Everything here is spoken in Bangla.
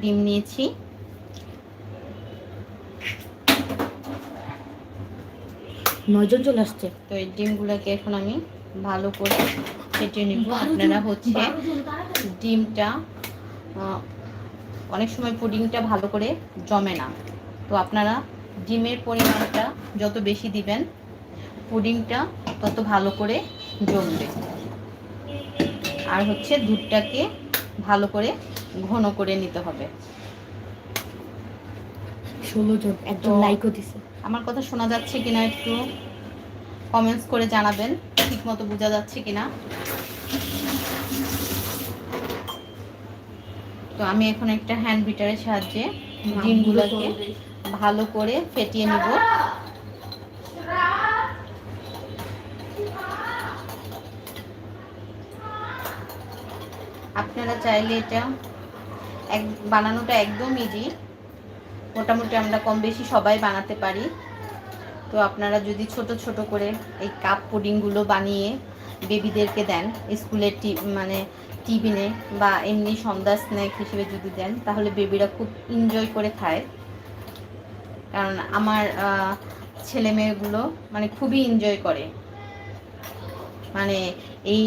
ডিম নিয়েছি। নয়জন চলে আসছে। তো এই ডিমগুলোকে এখন আমি ভালো করে ফেটিয়ে নিব। আপনারা হচ্ছে ডিমটা অনেক সময় পুডিংটা ভালো করে জমে না, তো আপনারা ডিমের পরিমাণটা যত বেশি দিবেন পুডিংটা তত ভালো করে জমবে। আর হচ্ছে দুধটাকে ভালো করে ঘন করে নিতে হবে। 16 জন, একজন লাইকও দিছে। আমার কথা শোনা যাচ্ছে কিনা একটু কমেন্টস করে জানাবেন, ঠিক মতো বোঝা যাচ্ছে কিনা। তো আমি এখন একটা হ্যান্ড বিটারের সাহায্যে ডিমগুলোকে ভালো করে ফেটিয়ে নিব। আপনারা চাইলে এটা বানানোটা একদম ইজি, মোটামুটি আমরা কম বেশি সবাই বানাতে পারি। তো আপনারা যদি ছোট ছোট করে এই কাপ পুডিংগুলো বানিয়ে বেবিদেরকে দেন স্কুলের মানে টিফিনে বা এমনি সন্ধ্যা স্ন্যাক হিসেবে যদি দেন, তাহলে বেবিরা খুব এনজয় করে খায়। কারণ আমার ছেলে মেয়েগুলো মানে খুবই এনজয় করে, মানে এই